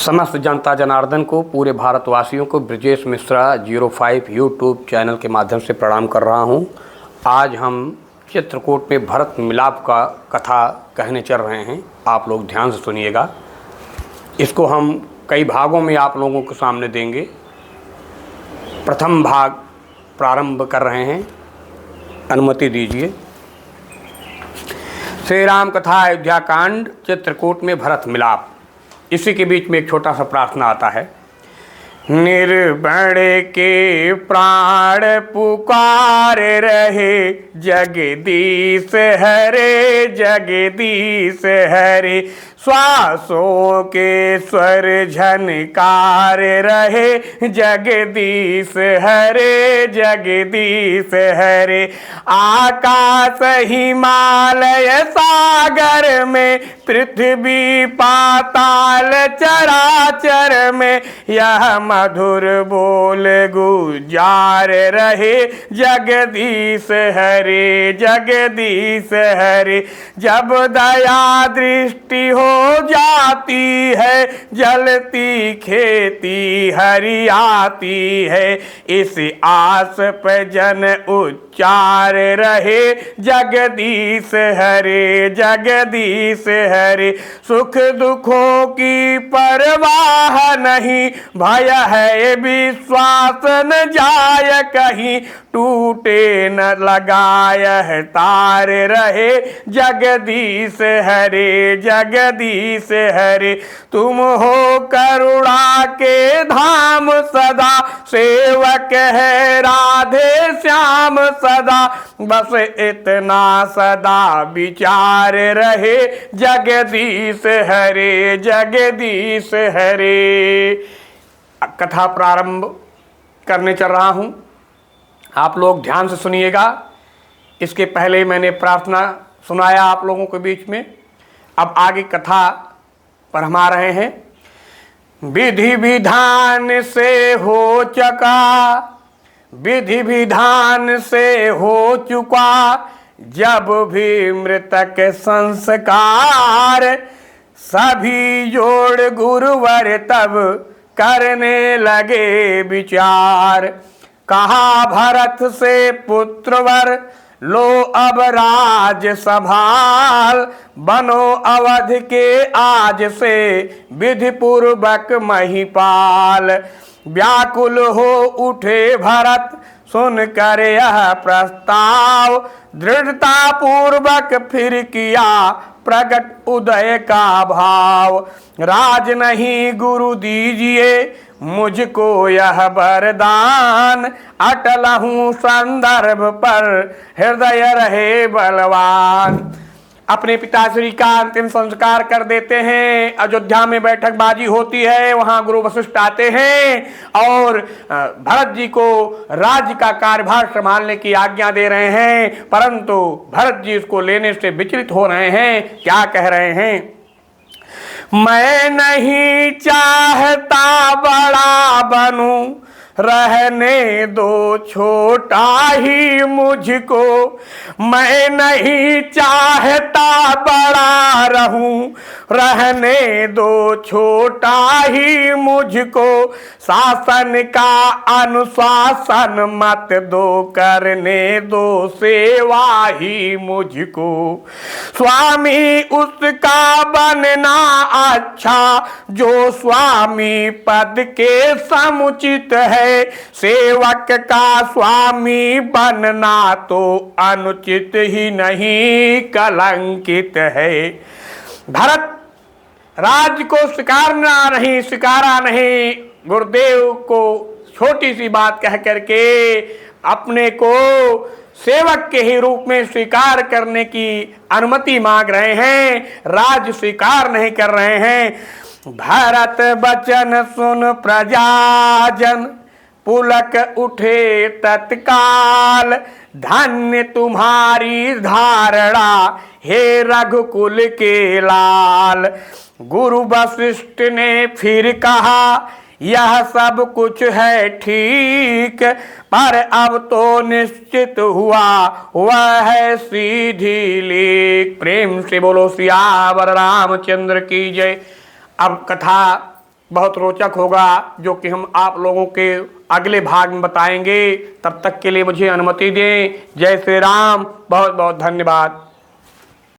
समस्त जनता जनार्दन को, पूरे भारतवासियों को ब्रजेश मिश्रा 05 यूट्यूब चैनल के माध्यम से प्रणाम कर रहा हूं। आज हम चित्रकूट में भरत मिलाप का कथा कहने चल रहे हैं। आप लोग ध्यान से सुनिएगा। इसको हम कई भागों में आप लोगों के सामने देंगे। प्रथम भाग प्रारंभ कर रहे हैं, अनुमति दीजिए। श्री राम कथा अयोध्या कांड, चित्रकूट में भरत मिलाप। इसी के बीच में एक छोटा सा प्रार्थना आता है। निर्बण के प्राण पुकार रहे, जगदीश हरे जगदीश हरे। श्वासों के स्वर झनकार रहे, जगदीश हरे जगदीश हरे। आकाश हिमालय सागर में, पृथ्वी पाताल चराचर में, यह मधुर बोल गुजार रहे, जगदीश हरे जगदीश हरे। जब दया दृष्टि हो जाती है, जलती खेती हरियाती है। इस आस पे जन उच्चार रहे, जगदीश हरे जगदीश हरे। सुख दुखों की परवाह नहीं, भय है विश्वास न जाय कहीं। टूटे न लगाय तार रहे, जगदीश हरे जगदीश हरे। तुम हो करुणा के धाम सदा, सेवक है राधे श्याम सदा। बस इतना सदा विचार रहे, जगदीश हरे जगदीश हरे। कथा प्रारंभ करने चल रहा हूँ, आप लोग ध्यान से सुनिएगा। इसके पहले मैंने प्रार्थना सुनाया आप लोगों के बीच में। अब आगे कथा पर हम आ रहे हैं। विधि विधान से हो चुका, विधि विधान से हो चुका, जब भी मृतक संस्कार। सभी जोड़ गुरुवर तब करने लगे विचार। कहा भरत से पुत्रवर, लो अब राज संभाल। बनो अवध के आज से, विधि पूर्वक महिपाल। व्याकुल हो उठे भरत, सुन कर यह प्रस्ताव। दृढ़ता पूर्वक फिर किया प्रकट उदय का भाव। राज नहीं गुरु दीजिए, मुझको यह वरदान। अटल हूँ संदर्भ पर, हृदय रहे बलवान। अपने पिताश्री का अंतिम संस्कार कर देते हैं। अयोध्या में बैठकबाजी होती है, वहां गुरु वशिष्ठ आते हैं और भरत जी को राज्य का कार्यभार संभालने की आज्ञा दे रहे हैं। परंतु भरत जी इसको लेने से विचलित हो रहे हैं। क्या कह रहे हैं? मैं नहीं चाहता बड़ा बनूं, रहने दो छोटा ही मुझको। मैं नहीं चाहता बड़ा रहूं, रहने दो छोटा ही मुझको। शासन का अनुशासन मत दो, करने दो सेवा ही मुझको। स्वामी उसका बनना अच्छा, जो स्वामी पद के समुचित है। सेवक का स्वामी बनना तो अनुचित ही नहीं, कलंकित है। भरत राज्य को स्वीकारा नहीं। गुरुदेव को छोटी सी बात कह करके अपने को सेवक के ही रूप में स्वीकार करने की अनुमति मांग रहे हैं। राज्य स्वीकार नहीं कर रहे हैं। भरत बचन सुन प्रजाजन, पुलक उठे तत्काल। धन्य तुम्हारी धारणा, हे रघुकुल के लाल। गुरु वशिष्ठ ने फिर कहा, यह सब कुछ है ठीक, पर अब तो निश्चित हुआ वह है सीधी लीक। प्रेम से बोलो सियावर रामचंद्र की जय। अब कथा बहुत रोचक होगा, जो कि हम आप लोगों के अगले भाग में बताएंगे। तब तक के लिए मुझे अनुमति दें। जय श्री राम। बहुत बहुत धन्यवाद।